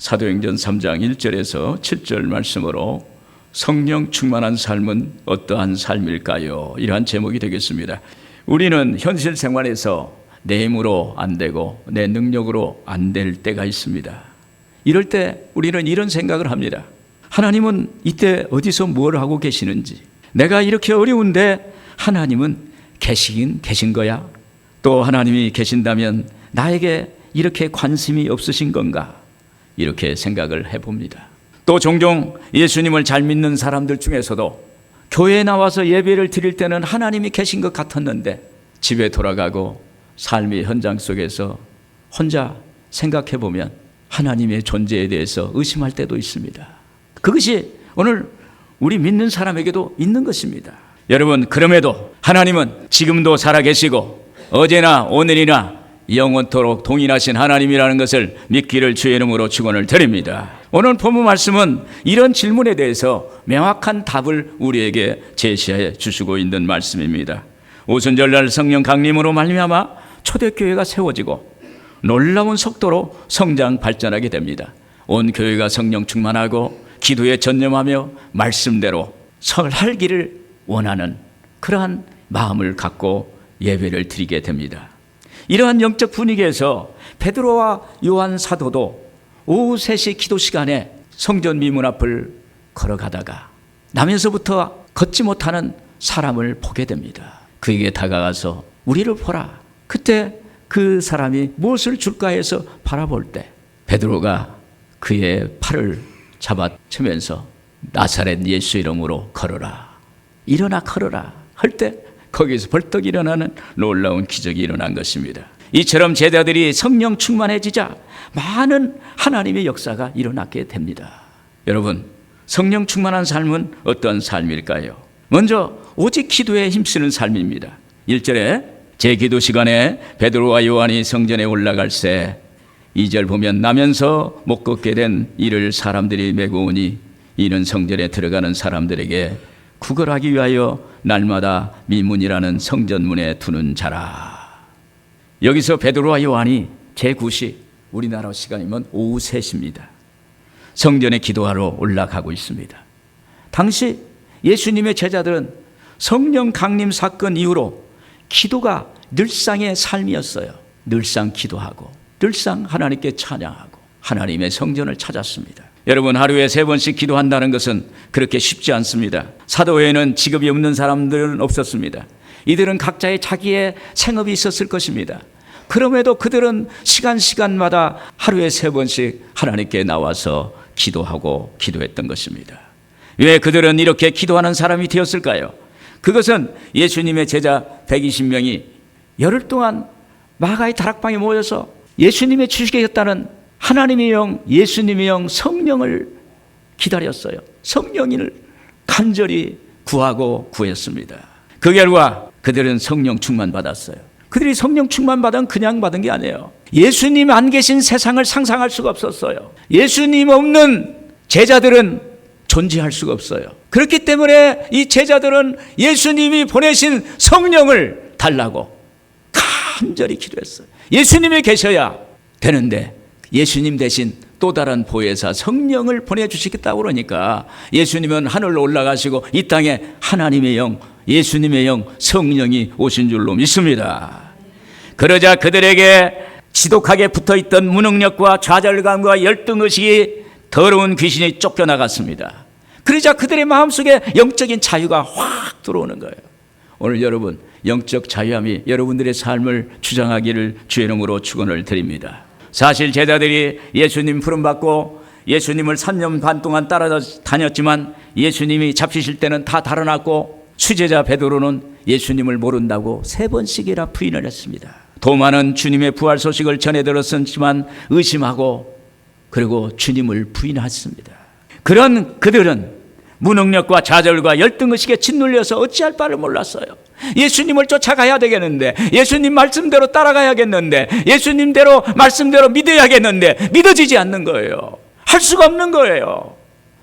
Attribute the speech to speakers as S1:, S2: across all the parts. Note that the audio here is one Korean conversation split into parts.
S1: 사도행전 3장 1절에서 7절 말씀으로 성령 충만한 삶은 어떠한 삶일까요? 이러한 제목이 되겠습니다. 우리는 현실 생활에서 내 힘으로 안 되고 내 능력으로 안 될 때가 있습니다. 이럴 때 우리는 이런 생각을 합니다. 하나님은 이때 어디서 뭘 하고 계시는지, 내가 이렇게 어려운데 하나님은 계시긴 계신 거야? 또 하나님이 계신다면 나에게 이렇게 관심이 없으신 건가? 이렇게 생각을 해봅니다. 또 종종 예수님을 잘 믿는 사람들 중에서도 교회에 나와서 예배를 드릴 때는 하나님이 계신 것 같았는데 집에 돌아가고 삶의 현장 속에서 혼자 생각해 보면 하나님의 존재에 대해서 의심할 때도 있습니다. 그것이 오늘 우리 믿는 사람에게도 있는 것입니다. 여러분, 그럼에도 하나님은 지금도 살아계시고 어제나 오늘이나 영원토록 동일하신 하나님이라는 것을 믿기를 주의 이름으로 축원을 드립니다. 오늘 본문 말씀은 이런 질문에 대해서 명확한 답을 우리에게 제시해 주시고 있는 말씀입니다. 오순절날 성령 강림으로 말미암아 초대교회가 세워지고 놀라운 속도로 성장 발전하게 됩니다. 온 교회가 성령 충만하고 기도에 전념하며 말씀대로 살기를 원하는 그러한 마음을 갖고 예배를 드리게 됩니다. 이러한 영적 분위기에서 베드로와 요한 사도도 오후 3시 기도 시간에 성전 미문 앞을 걸어가다가 나면서부터 걷지 못하는 사람을 보게 됩니다. 그에게 다가가서 우리를 보라. 그때 그 사람이 무엇을 줄까 해서 바라볼 때 베드로가 그의 팔을 잡아채면서 나사렛 예수 이름으로 걸어라, 일어나 걸어라 할 때 거기서 벌떡 일어나는 놀라운 기적이 일어난 것입니다. 이처럼 제자들이 성령 충만해지자 많은 하나님의 역사가 일어나게 됩니다. 여러분, 성령 충만한 삶은 어떤 삶일까요? 먼저 오직 기도에 힘쓰는 삶입니다. 1절에 제 기도 시간에 베드로와 요한이 성전에 올라갈새 2절 보면 나면서 못 걷게 된 이를 사람들이 메고 오니 이는 성전에 들어가는 사람들에게 구걸하기 위하여 날마다 미문이라는 성전문에 두는 자라. 여기서 베드로와 요한이 제9시 우리나라 시간이면 오후 3시입니다. 성전에 기도하러 올라가고 있습니다. 당시 예수님의 제자들은 성령 강림 사건 이후로 기도가 늘상의 삶이었어요. 늘상 기도하고 늘상 하나님께 찬양하고 하나님의 성전을 찾았습니다. 여러분, 하루에 3번씩 기도한다는 것은 그렇게 쉽지 않습니다. 사도회에는 직업이 없는 사람들은 없었습니다. 이들은 각자의 자기의 생업이 있었을 것입니다. 그럼에도 그들은 시간마다 하루에 3번씩 하나님께 나와서 기도하고 기도했던 것입니다. 왜 그들은 이렇게 기도하는 사람이 되었을까요? 그것은 예수님의 제자 120명이 열흘 동안 마가의 다락방에 모여서 예수님의 주시겠다는 하나님의 영, 예수님의 영, 성령을 기다렸어요. 성령을 간절히 구하고 구했습니다. 그 결과 그들은 성령 충만 받았어요. 그들이 성령 충만 받은 그냥 받은 게 아니에요. 예수님 안 계신 세상을 상상할 수가 없었어요. 예수님 없는 제자들은 존재할 수가 없어요. 그렇기 때문에 이 제자들은 예수님이 보내신 성령을 달라고 간절히 기도했어요. 예수님이 계셔야 되는데 예수님 대신 또 다른 보혜사 성령을 보내주시겠다고 그러니까 예수님은 하늘로 올라가시고 이 땅에 하나님의 영, 예수님의 영, 성령이 오신 줄로 믿습니다. 그러자 그들에게 지독하게 붙어있던 무능력과 좌절감과 열등의식이 더러운 귀신이 쫓겨나갔습니다. 그러자 그들의 마음속에 영적인 자유가 확 들어오는 거예요. 오늘 여러분, 영적 자유함이 여러분들의 삶을 주장하기를 주의 이름으로 축원을 드립니다. 사실 제자들이 예수님 부름받고 예수님을 3년 반 동안 따라다녔지만 예수님이 잡히실 때는 다 달아났고 수제자 베드로는 예수님을 모른다고 3번씩이나 부인을 했습니다. 도마는 주님의 부활 소식을 전해 들었지만 의심하고 그리고 주님을 부인했습니다. 그런 그들은 무능력과 좌절과 열등의식에 짓눌려서 어찌할 바를 몰랐어요. 예수님을 쫓아가야 되겠는데, 예수님 말씀대로 따라가야겠는데, 예수님대로 말씀대로 믿어야겠는데 믿어지지 않는 거예요. 할 수가 없는 거예요.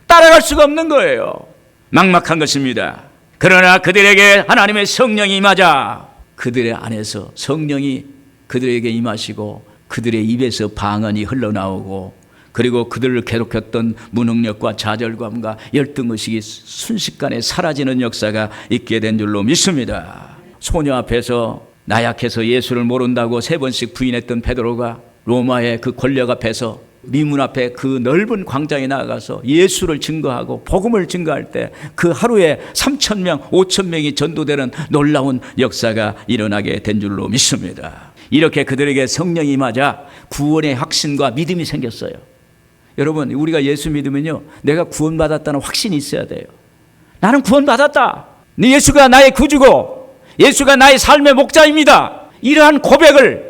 S1: 따라갈 수가 없는 거예요. 막막한 것입니다. 그러나 그들에게 하나님의 성령이 임하자 그들의 안에서 성령이 그들에게 임하시고 그들의 입에서 방언이 흘러나오고 그리고 그들을 괴롭혔던 무능력과 좌절감과 열등의식이 순식간에 사라지는 역사가 있게 된 줄로 믿습니다. 소녀 앞에서 나약해서 예수를 모른다고 3번씩 부인했던 베드로가 로마의 그 권력 앞에서 미문 앞에 그 넓은 광장에 나가서 예수를 증거하고 복음을 증거할 때 그 하루에 3,000명, 5,000명이 전도되는 놀라운 역사가 일어나게 된 줄로 믿습니다. 이렇게 그들에게 성령이 임하자 구원의 확신과 믿음이 생겼어요. 여러분, 우리가 예수 믿으면요, 내가 구원받았다는 확신이 있어야 돼요. 나는 구원받았다. 예수가 나의 구주고 예수가 나의 삶의 목자입니다. 이러한 고백을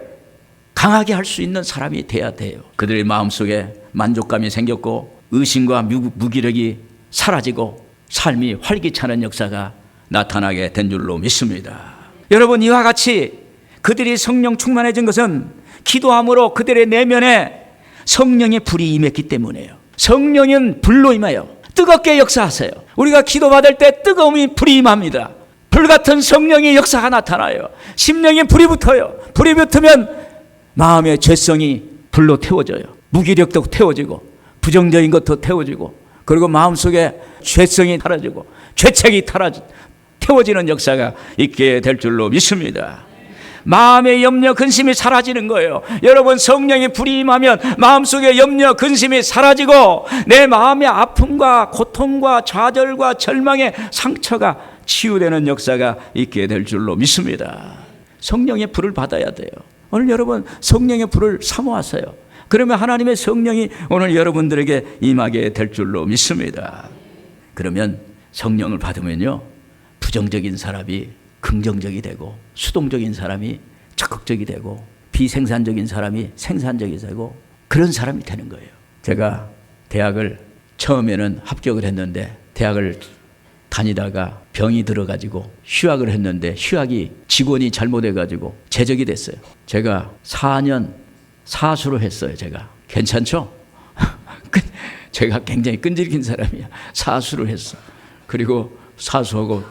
S1: 강하게 할 수 있는 사람이 돼야 돼요. 그들의 마음속에 만족감이 생겼고 의심과 무기력이 사라지고 삶이 활기차는 역사가 나타나게 된 줄로 믿습니다. 여러분, 이와 같이 그들이 성령 충만해진 것은 기도함으로 그들의 내면에 성령의 불이 임했기 때문이에요. 성령은 불로 임하여 뜨겁게 역사하세요. 우리가 기도받을 때 뜨거움이 불이 임합니다. 불같은 성령의 역사가 나타나요. 심령에 불이 붙어요. 불이 붙으면 마음의 죄성이 불로 태워져요. 무기력도 태워지고 부정적인 것도 태워지고, 그리고 마음속에 죄성이 사라지고 죄책이 태워지는 역사가 있게 될 줄로 믿습니다. 마음의 염려 근심이 사라지는 거예요. 여러분, 성령의 불이 임하면 마음속에 염려 근심이 사라지고 내 마음의 아픔과 고통과 좌절과 절망의 상처가 치유되는 역사가 있게 될 줄로 믿습니다. 성령의 불을 받아야 돼요. 오늘 여러분, 성령의 불을 사모하세요. 그러면 하나님의 성령이 오늘 여러분들에게 임하게 될 줄로 믿습니다. 그러면 성령을 받으면요, 부정적인 사람이 긍정적이 되고, 수동적인 사람이 적극적이 되고, 비생산적인 사람이 생산적이 되고, 그런 사람이 되는 거예요. 제가 대학을 처음에는 합격을 했는데 대학을 다니다가 병이 들어가지고 휴학을 했는데 휴학이 직원이 잘못해가지고 제적이 됐어요. 제가 4년 사수를 했어요. 제가 괜찮죠? 제가 굉장히 끈질긴 사람이야. 사수를 했어. 그리고 사수하고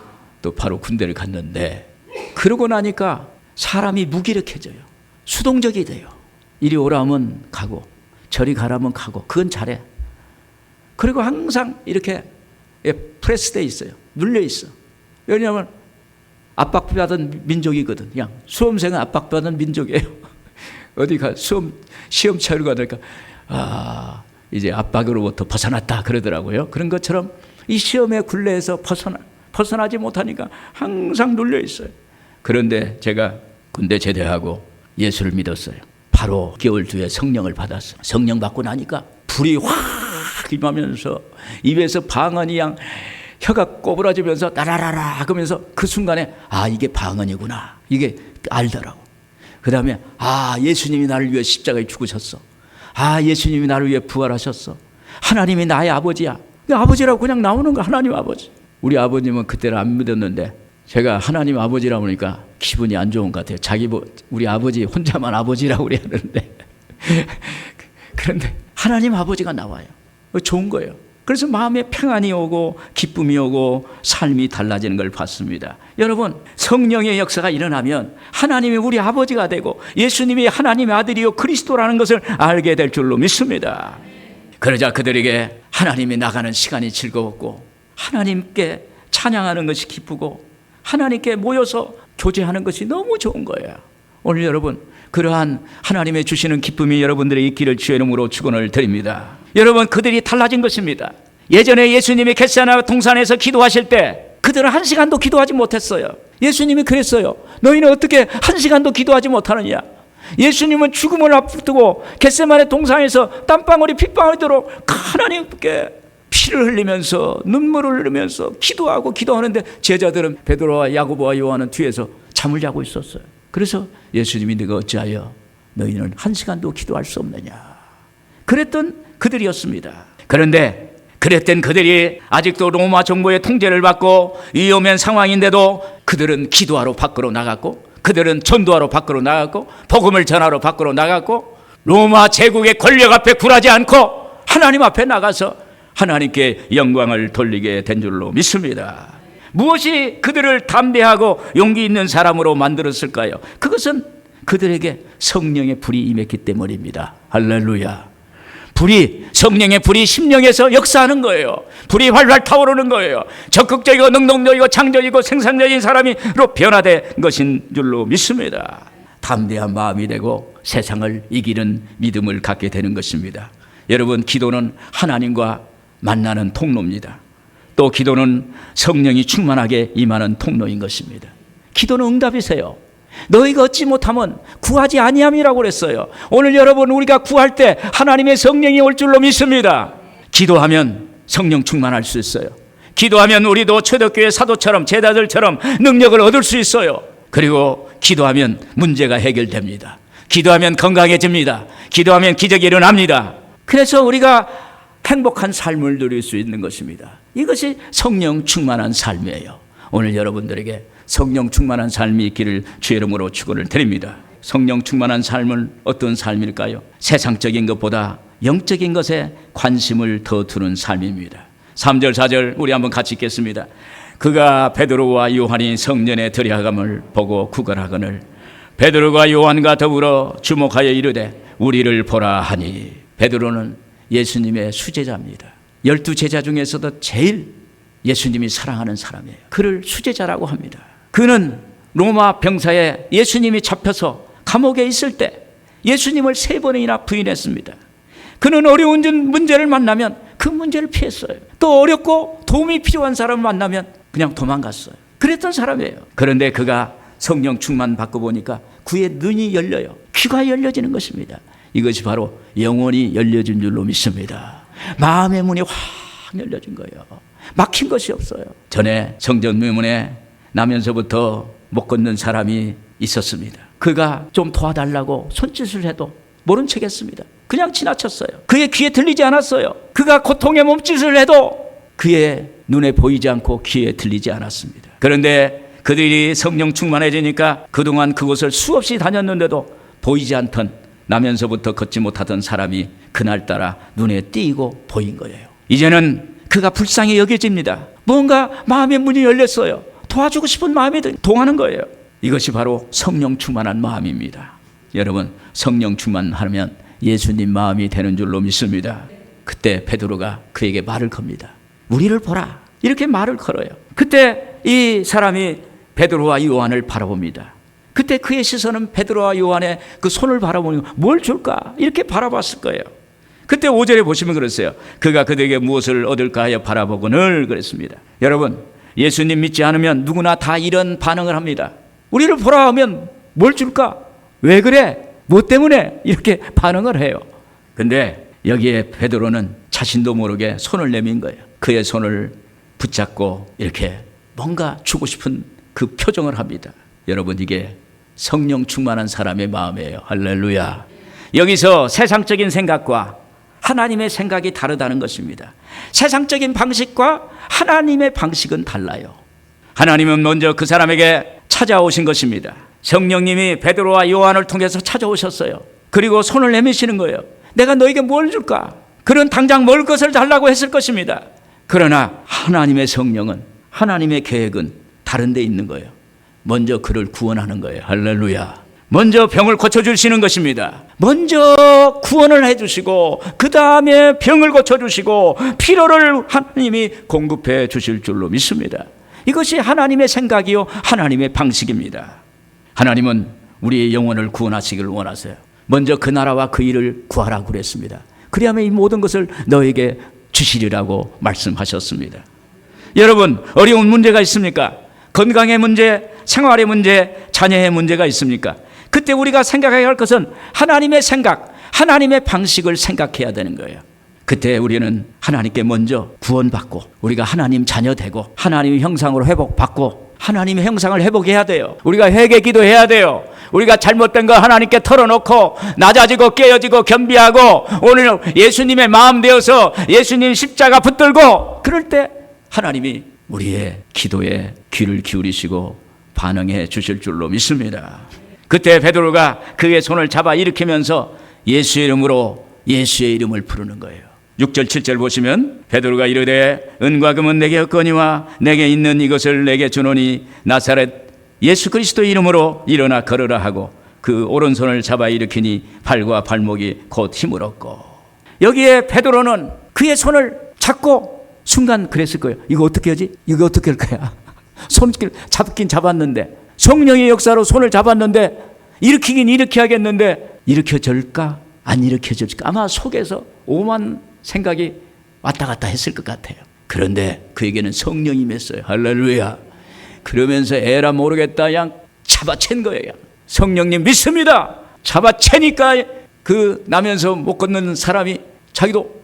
S1: 또 바로 군대를 갔는데, 그러고 나니까 사람이 무기력해져요. 수동적이 돼요. 이리 오라면 가고 저리 가라면 가고, 그건 잘해. 그리고 항상 이렇게 프레스돼 있어요. 눌려 있어. 왜냐하면 압박받은 민족이거든. 그냥 수험생은 압박받은 민족이에요. 어디 가 시험 치러 가니까 이제 압박으로부터 벗어났다 그러더라고요. 그런 것처럼 이 시험의 굴레에서 벗어나지 못하니까 항상 눌려 있어요. 그런데 제가 군대 제대하고 예수를 믿었어요. 바로 6개월 뒤에 성령을 받았어요. 성령 받고 나니까 불이 확 임하면서 입에서 방언이 그냥 혀가 꼬부라지면서 따라라라 하면서 그 순간에 이게 방언이구나, 이게 알더라고. 그 다음에 예수님이 나를 위해 십자가에 죽으셨어. 예수님이 나를 위해 부활하셨어. 하나님이 나의 아버지야. 아버지라고 그냥 나오는 거, 하나님 아버지. 우리 아버님은 그때는 안 믿었는데 제가 하나님 아버지라고 하니까 기분이 안 좋은 것 같아요. 우리 아버지 혼자만 아버지라고 그러는데 그런데 하나님 아버지가 나와요. 좋은 거예요. 그래서 마음에 평안이 오고 기쁨이 오고 삶이 달라지는 걸 봤습니다. 여러분, 성령의 역사가 일어나면 하나님이 우리 아버지가 되고 예수님이 하나님의 아들이요 그리스도라는 것을 알게 될 줄로 믿습니다. 그러자 그들에게 하나님이 나가는 시간이 즐거웠고 하나님께 찬양하는 것이 기쁘고 하나님께 모여서 교제하는 것이 너무 좋은 거예요. 오늘 여러분, 그러한 하나님의 주시는 기쁨이 여러분들의 있기를 주의 이름으로 축원을 드립니다. 여러분, 그들이 달라진 것입니다. 예전에 예수님이 겟세마네 동산에서 기도하실 때 그들은 1시간도 기도하지 못했어요. 예수님이 그랬어요. 너희는 어떻게 1시간도 기도하지 못하느냐. 예수님은 죽음을 앞두고 겟세마네 동산에서 땀방울이 핏방울이도록 하나님께 피를 흘리면서 눈물을 흘리면서 기도하는데 제자들은 베드로와 야고보와 요한은 뒤에서 잠을 자고 있었어요. 그래서 예수님이 네가 어찌하여 너희는 1시간도 기도할 수 없느냐, 그랬던 그들이었습니다. 그런데 그랬던 그들이 아직도 로마 정부의 통제를 받고 위험한 상황인데도 그들은 기도하러 밖으로 나갔고, 그들은 전도하러 밖으로 나갔고, 복음을 전하러 밖으로 나갔고, 로마 제국의 권력 앞에 굴하지 않고 하나님 앞에 나가서 하나님께 영광을 돌리게 된 줄로 믿습니다. 무엇이 그들을 담대하고 용기 있는 사람으로 만들었을까요? 그것은 그들에게 성령의 불이 임했기 때문입니다. 할렐루야. 성령의 불이 심령에서 역사하는 거예요. 불이 활활 타오르는 거예요. 적극적이고 능동적이고 창조적이고 생산적인 사람으로 변화된 것인 줄로 믿습니다. 담대한 마음이 되고 세상을 이기는 믿음을 갖게 되는 것입니다. 여러분, 기도는 하나님과 만나는 통로입니다. 또 기도는 성령이 충만하게 임하는 통로인 것입니다. 기도는 응답이세요. 너희가 얻지 못하면 구하지 아니함이라고 그랬어요. 오늘 여러분, 우리가 구할 때 하나님의 성령이 올 줄로 믿습니다. 기도하면 성령 충만할 수 있어요. 기도하면 우리도 초대교회 사도처럼 제자들처럼 능력을 얻을 수 있어요. 그리고 기도하면 문제가 해결됩니다. 기도하면 건강해집니다. 기도하면 기적이 일어납니다. 그래서 우리가 행복한 삶을 누릴 수 있는 것입니다. 이것이 성령 충만한 삶이에요. 오늘 여러분들에게 성령 충만한 삶이 있기를 주의 이름으로 축원을 드립니다. 성령 충만한 삶은 어떤 삶일까요? 세상적인 것보다 영적인 것에 관심을 더 두는 삶입니다. 3절 4절 우리 한번 같이 읽겠습니다. 그가 베드로와 요한이 성전에 들여감을 보고 구걸하거늘 베드로가 요한과 더불어 주목하여 이르되 우리를 보라 하니. 베드로는 예수님의 수제자입니다. 12제자 중에서도 제일 예수님이 사랑하는 사람이에요. 그를 수제자라고 합니다. 그는 로마 병사에 예수님이 잡혀서 감옥에 있을 때 예수님을 3번이나 부인했습니다. 그는 어려운 문제를 만나면 그 문제를 피했어요. 또 어렵고 도움이 필요한 사람을 만나면 그냥 도망갔어요. 그랬던 사람이에요. 그런데 그가 성령 충만 받고 보니까 그의 눈이 열려요. 귀가 열려지는 것입니다. 이것이 바로 영혼이 열려진 줄로 믿습니다. 마음의 문이 확 열려진 거예요. 막힌 것이 없어요. 전에 성전문에 나면서부터 못 걷는 사람이 있었습니다. 그가 좀 도와달라고 손짓을 해도 모른 척 했습니다. 그냥 지나쳤어요. 그의 귀에 들리지 않았어요. 그가 고통의 몸짓을 해도 그의 눈에 보이지 않고 귀에 들리지 않았습니다. 그런데 그들이 성령 충만해지니까 그동안 그곳을 수없이 다녔는데도 보이지 않던, 나면서부터 걷지 못하던 사람이 그날따라 눈에 띄고 보인 거예요. 이제는 그가 불쌍히 여겨집니다. 뭔가 마음의 문이 열렸어요. 도와주고 싶은 마음이 동하는 거예요. 이것이 바로 성령 충만한 마음입니다. 여러분, 성령 충만하면 예수님 마음이 되는 줄로 믿습니다. 그때 베드로가 그에게 말을 겁니다. 우리를 보라, 이렇게 말을 걸어요. 그때 이 사람이 베드로와 요한을 바라봅니다. 그때 그의 시선은 베드로와 요한의 그 손을 바라보니까 뭘 줄까 이렇게 바라봤을 거예요. 그때 5절에 보시면 그랬어요. 그가 그들에게 무엇을 얻을까 하여 바라보거늘 그랬습니다. 여러분, 예수님 믿지 않으면 누구나 다 이런 반응을 합니다. 우리를 보라 하면 뭘 줄까? 왜 그래? 뭐 때문에? 이렇게 반응을 해요. 근데 여기에 베드로는 자신도 모르게 손을 내민 거예요. 그의 손을 붙잡고 이렇게 뭔가 주고 싶은 그 표정을 합니다. 여러분, 이게 성령 충만한 사람의 마음이에요. 할렐루야. 여기서 세상적인 생각과 하나님의 생각이 다르다는 것입니다. 세상적인 방식과 하나님의 방식은 달라요. 하나님은 먼저 그 사람에게 찾아오신 것입니다. 성령님이 베드로와 요한을 통해서 찾아오셨어요. 그리고 손을 내미시는 거예요. 내가 너에게 뭘 줄까? 그는 당장 먹을 것을 달라고 했을 것입니다. 그러나 하나님의 성령은, 하나님의 계획은 다른 데 있는 거예요. 먼저 그를 구원하는 거예요. 할렐루야. 먼저 병을 고쳐주시는 것입니다. 먼저 구원을 해주시고 그 다음에 병을 고쳐주시고 필요를 하나님이 공급해 주실 줄로 믿습니다. 이것이 하나님의 생각이요 하나님의 방식입니다. 하나님은 우리의 영혼을 구원하시기를 원하세요. 먼저 그 나라와 그 일을 구하라고 그랬습니다. 그리하면 이 모든 것을 너에게 주시리라고 말씀하셨습니다. 여러분, 어려운 문제가 있습니까? 건강의 문제, 생활의 문제, 자녀의 문제가 있습니까? 그때 우리가 생각해야 할 것은 하나님의 생각, 하나님의 방식을 생각해야 되는 거예요. 그때 우리는 하나님께 먼저 구원받고 우리가 하나님 자녀 되고 하나님의 형상으로 회복받고 하나님의 형상을 회복해야 돼요. 우리가 회개 기도해야 돼요. 우리가 잘못된 거 하나님께 털어놓고 낮아지고 깨어지고 겸비하고 오늘 예수님의 마음 되어서 예수님 십자가 붙들고 그럴 때 하나님이 우리의 기도에 귀를 기울이시고 반응해 주실 줄로 믿습니다. 그때 베드로가 그의 손을 잡아 일으키면서 예수의 이름으로 예수의 이름을 부르는 거예요. 6절 7절 보시면 베드로가 이르되 은과 금은 내게 없거니와 내게 있는 이것을 내게 주노니 나사렛 예수 그리스도의 이름으로 일어나 걸으라 하고 그 오른손을 잡아 일으키니 팔과 발목이 곧 힘을 얻고. 여기에 베드로는 그의 손을 잡고 순간 그랬을 거예요. 이거 어떻게 하지? 이거 어떻게 할 거야? 손길 잡긴 잡았는데, 성령의 역사로 손을 잡았는데 일으키긴 일으켜야겠는데 일으켜질까? 안 일으켜질까? 아마 속에서 오만 생각이 왔다 갔다 했을 것 같아요. 그런데 그에게는 성령이 임했어요. 할렐루야. 그러면서 에라 모르겠다 양 잡아챈 거예요. 성령님 믿습니다. 잡아채니까 그 나면서 못 걷는 사람이 자기도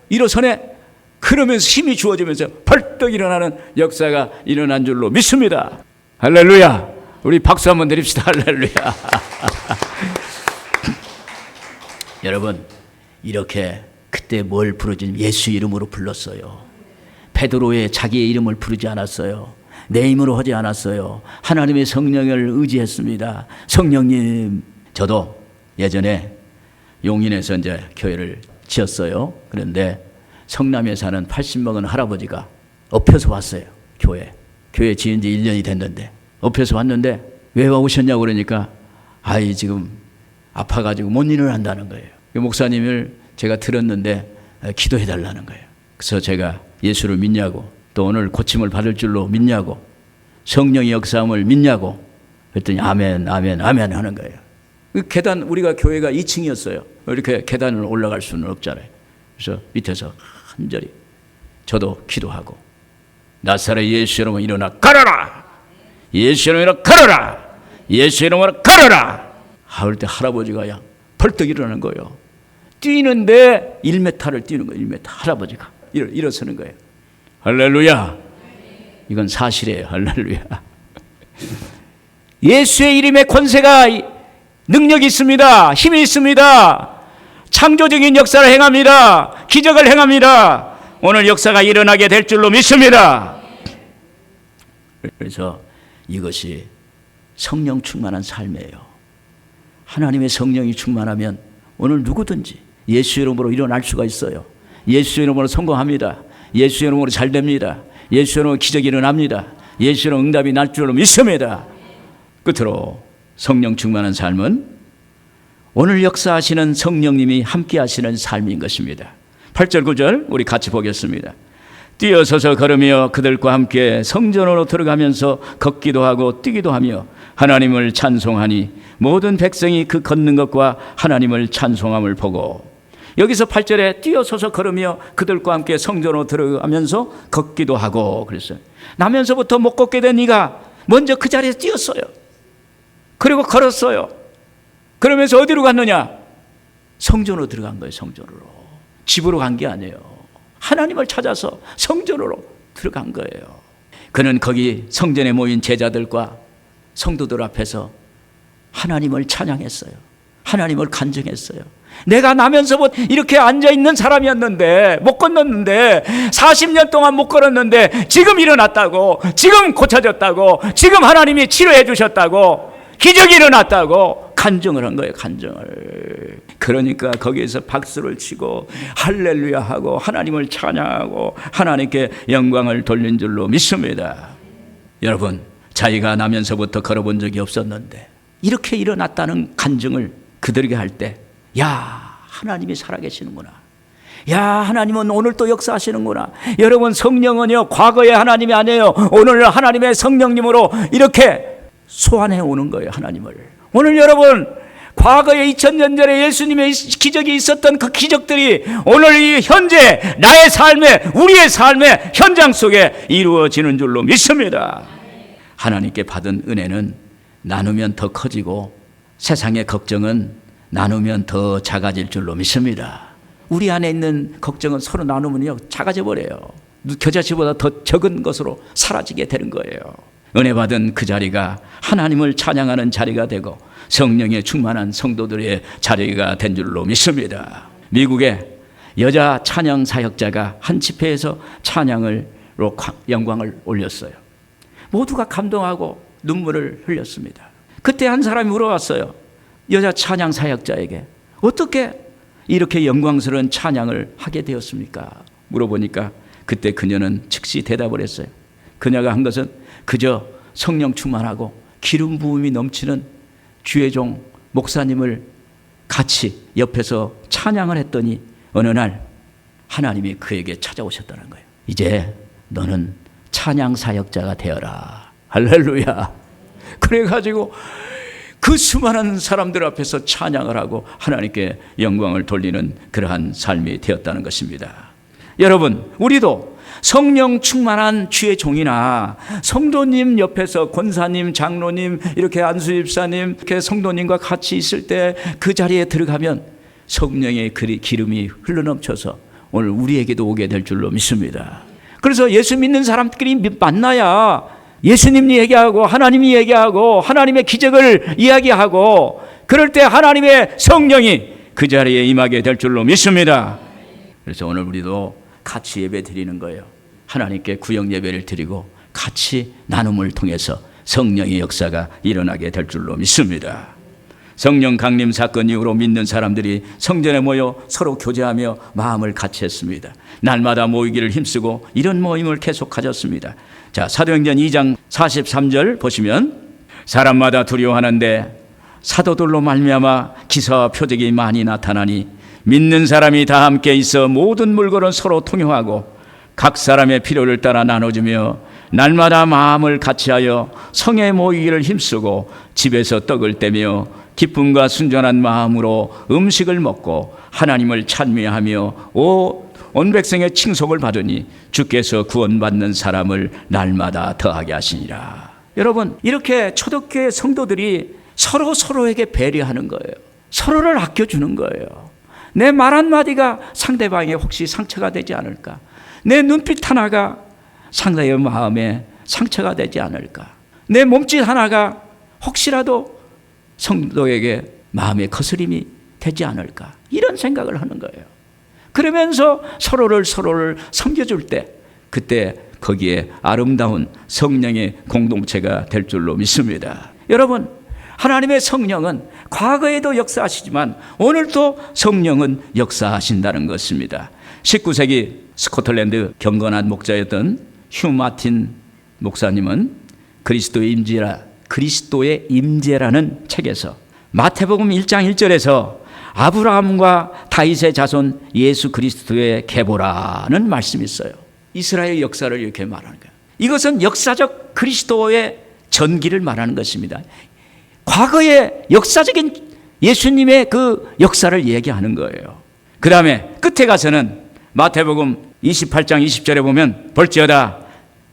S1: 일어서네. 그러면서 힘이 주어지면서 벌떡 일어나는 역사가 일어난 줄로 믿습니다. 할렐루야. 우리 박수 한번 드립시다. 할렐루야. 여러분, 이렇게 그때 뭘 부르지? 예수 이름으로 불렀어요. 베드로의 자기의 이름을 부르지 않았어요. 내 힘으로 하지 않았어요. 하나님의 성령을 의지했습니다. 성령님, 저도 예전에 용인에서 이제 교회를 지었어요. 그런데 성남에 사는 80 먹은 할아버지가 엎혀서 왔어요. 교회 지은 지 1년이 됐는데 엎혀서 왔는데 왜 오셨냐고 그러니까 지금 아파가지고 못 일어난다는 거예요. 목사님을 제가 들었는데 기도해 달라는 거예요. 그래서 제가 예수를 믿냐고, 또 오늘 고침을 받을 줄로 믿냐고, 성령의 역사함을 믿냐고 그랬더니 아멘 아멘 아멘 하는 거예요. 계단, 우리가 교회가 2층이었어요. 이렇게 계단을 올라갈 수는 없잖아요. 그래서 밑에서 간절히 저도 기도하고, 나사렛 예수 이름으로 일어나 걸어라, 예수 이름으로 걸어라, 예수 이름으로 걸어라 하을 때 할아버지가 그냥 벌떡 일어나는 거예요. 뛰는데 1m를 뛰는 거예요. 1m. 할아버지가 일어서는 거예요. 할렐루야. 이건 사실이에요. 할렐루야. 예수의 이름에 권세가, 능력이 있습니다. 힘이 있습니다. 창조적인 역사를 행합니다. 기적을 행합니다. 오늘 역사가 일어나게 될 줄로 믿습니다. 그래서 이것이 성령 충만한 삶이에요. 하나님의 성령이 충만하면 오늘 누구든지 예수 이름으로 일어날 수가 있어요. 예수 이름으로 성공합니다. 예수 이름으로 잘 됩니다. 예수 이름으로 기적이 일어납니다. 예수 이름으로 응답이 날 줄로 믿습니다. 끝으로 성령 충만한 삶은 오늘 역사하시는 성령님이 함께 하시는 삶인 것입니다. 8절 9절 우리 같이 보겠습니다. 뛰어서서 걸으며 그들과 함께 성전으로 들어가면서 걷기도 하고 뛰기도 하며 하나님을 찬송하니 모든 백성이 그 걷는 것과 하나님을 찬송함을 보고, 여기서 8절에 뛰어서서 걸으며 그들과 함께 성전으로 들어가면서 걷기도 하고 그랬어요. 나면서부터 못 걷게 된 이가 먼저 그 자리에서 뛰었어요. 그리고 걸었어요. 그러면서 어디로 갔느냐? 성전으로 들어간 거예요. 성전으로. 집으로 간 게 아니에요. 하나님을 찾아서 성전으로 들어간 거예요. 그는 거기 성전에 모인 제자들과 성도들 앞에서 하나님을 찬양했어요. 하나님을 간증했어요. 내가 나면서부터 이렇게 앉아있는 사람이었는데, 못 건넜는데, 40년 동안 못 걸었는데 지금 일어났다고, 지금 고쳐졌다고, 지금 하나님이 치료해 주셨다고, 기적이 일어났다고 간증을 한 거예요. 간증을. 그러니까 거기에서 박수를 치고 할렐루야 하고 하나님을 찬양하고 하나님께 영광을 돌린 줄로 믿습니다. 여러분, 자기가 나면서부터 걸어본 적이 없었는데 이렇게 일어났다는 간증을 그들에게 할 때, 야, 하나님이 살아계시는구나. 야, 하나님은 오늘 또 역사하시는구나. 여러분, 성령은요, 과거의 하나님이 아니에요. 오늘 하나님의 성령님으로 이렇게 소환해 오는 거예요. 하나님을. 오늘 여러분, 과거에 2000년 전에 예수님의 기적이 있었던 그 기적들이 오늘 이 현재 나의 삶에, 우리의 삶의 현장 속에 이루어지는 줄로 믿습니다. 하나님께 받은 은혜는 나누면 더 커지고 세상의 걱정은 나누면 더 작아질 줄로 믿습니다. 우리 안에 있는 걱정은 서로 나누면요, 작아져 버려요. 겨자씨보다 더 적은 것으로 사라지게 되는 거예요. 은혜 받은 그 자리가 하나님을 찬양하는 자리가 되고 성령에 충만한 성도들의 자리가 된 줄로 믿습니다. 미국의 여자 찬양 사역자가 한 집회에서 찬양으로 영광을 올렸어요. 모두가 감동하고 눈물을 흘렸습니다. 그때 한 사람이 물어봤어요. 여자 찬양 사역자에게 어떻게 이렇게 영광스러운 찬양을 하게 되었습니까? 물어보니까 그때 그녀는 즉시 대답을 했어요. 그녀가 한 것은 그저 성령 충만하고 기름 부음이 넘치는 주의 종 목사님을 같이 옆에서 찬양을 했더니 어느 날 하나님이 그에게 찾아오셨다는 거예요. 이제 너는 찬양 사역자가 되어라. 할렐루야. 그래가지고 그 수많은 사람들 앞에서 찬양을 하고 하나님께 영광을 돌리는 그러한 삶이 되었다는 것입니다. 여러분, 우리도 성령 충만한 주의 종이나 성도님 옆에서 권사님, 장로님, 이렇게 안수집사님, 이렇게 성도님과 같이 있을 때 그 자리에 들어가면 성령의 기름이 흘러넘쳐서 오늘 우리에게도 오게 될 줄로 믿습니다. 그래서 예수 믿는 사람들끼리 만나야 예수님 얘기하고 하나님이 얘기하고 하나님의 기적을 이야기하고 그럴 때 하나님의 성령이 그 자리에 임하게 될 줄로 믿습니다. 그래서 오늘 우리도 같이 예배 드리는 거예요. 하나님께 구역 예배를 드리고 같이 나눔을 통해서 성령의 역사가 일어나게 될 줄로 믿습니다. 성령 강림 사건 이후로 믿는 사람들이 성전에 모여 서로 교제하며 마음을 같이 했습니다. 날마다 모이기를 힘쓰고 이런 모임을 계속 가졌습니다. 자, 사도행전 2장 43절 보시면 사람마다 두려워하는데 사도들로 말미암아 기사와 표적이 많이 나타나니 믿는 사람이 다 함께 있어 모든 물건을 서로 통용하고 각 사람의 필요를 따라 나눠주며 날마다 마음을 같이하여 성에 모이기를 힘쓰고 집에서 떡을 떼며 기쁨과 순전한 마음으로 음식을 먹고 하나님을 찬미하며 온 백성의 칭송을 받으니 주께서 구원받는 사람을 날마다 더하게 하시니라. 여러분, 이렇게 초대교회 성도들이 서로에게 배려하는 거예요. 서로를 아껴주는 거예요. 내 말 한마디가 상대방에 혹시 상처가 되지 않을까? 내 눈빛 하나가 상대의 마음에 상처가 되지 않을까? 내 몸짓 하나가 혹시라도 성도에게 마음의 거스림이 되지 않을까? 이런 생각을 하는 거예요. 그러면서 서로를 섬겨줄 때 그때 거기에 아름다운 성령의 공동체가 될 줄로 믿습니다. 여러분, 하나님의 성령은 과거에도 역사하시지만 오늘도 성령은 역사하신다는 것입니다. 19세기 스코틀랜드 경건한 목자였던 휴 마틴 목사님은 그리스도의 임재라는 책에서 마태복음 1장 1절에서 아브라함과 다윗의 자손 예수 그리스도의 계보라는 말씀이 있어요. 이스라엘 역사를 이렇게 말하는 거예요. 이것은 역사적 그리스도의 전기를 말하는 것입니다. 과거의 역사적인 예수님의 그 역사를 얘기하는 거예요. 그 다음에 끝에 가서는 마태복음 28장 20절에 보면 볼지어다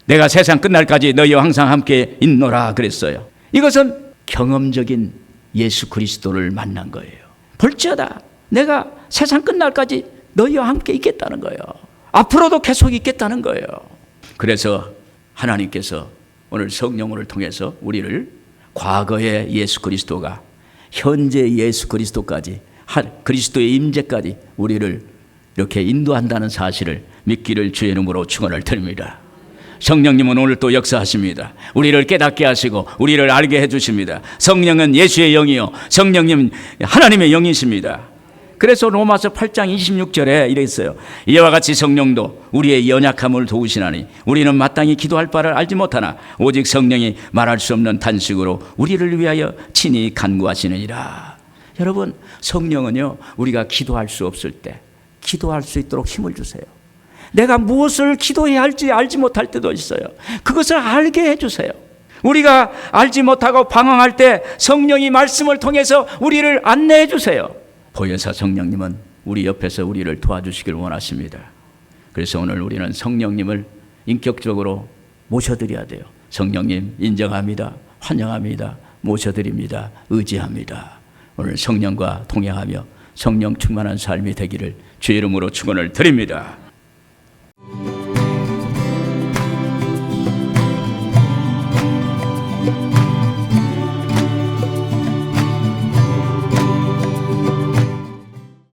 S1: 내가 세상 끝날까지 너희와 항상 함께 있노라 그랬어요. 이것은 경험적인 예수 그리스도를 만난 거예요. 볼지어다 내가 세상 끝날까지 너희와 함께 있겠다는 거예요. 앞으로도 계속 있겠다는 거예요. 그래서 하나님께서 오늘 성령을 통해서 우리를 과거의 예수 그리스도가 현재 예수 그리스도까지 그리스도의 임재까지 우리를 이렇게 인도한다는 사실을 믿기를 주의 이름으로 축원을 드립니다. 성령님은 오늘 또 역사하십니다. 우리를 깨닫게 하시고 우리를 알게 해주십니다. 성령은 예수의 영이요 성령님은 하나님의 영이십니다. 그래서 로마서 8장 26절에 이래 있어요. 이와 같이 성령도 우리의 연약함을 도우시나니 우리는 마땅히 기도할 바를 알지 못하나 오직 성령이 말할 수 없는 탄식으로 우리를 위하여 친히 간구하시느니라. 여러분, 성령은요 우리가 기도할 수 없을 때 기도할 수 있도록 힘을 주세요. 내가 무엇을 기도해야 할지 알지 못할 때도 있어요. 그것을 알게 해주세요. 우리가 알지 못하고 방황할 때 성령이 말씀을 통해서 우리를 안내해 주세요. 보혜사 성령님은 우리 옆에서 우리를 도와주시길 원하십니다. 그래서 오늘 우리는 성령님을 인격적으로 모셔드려야 돼요. 성령님 인정합니다. 환영합니다. 모셔드립니다. 의지합니다. 오늘 성령과 동행하며 성령 충만한 삶이 되기를 주의 이름으로 축원을 드립니다.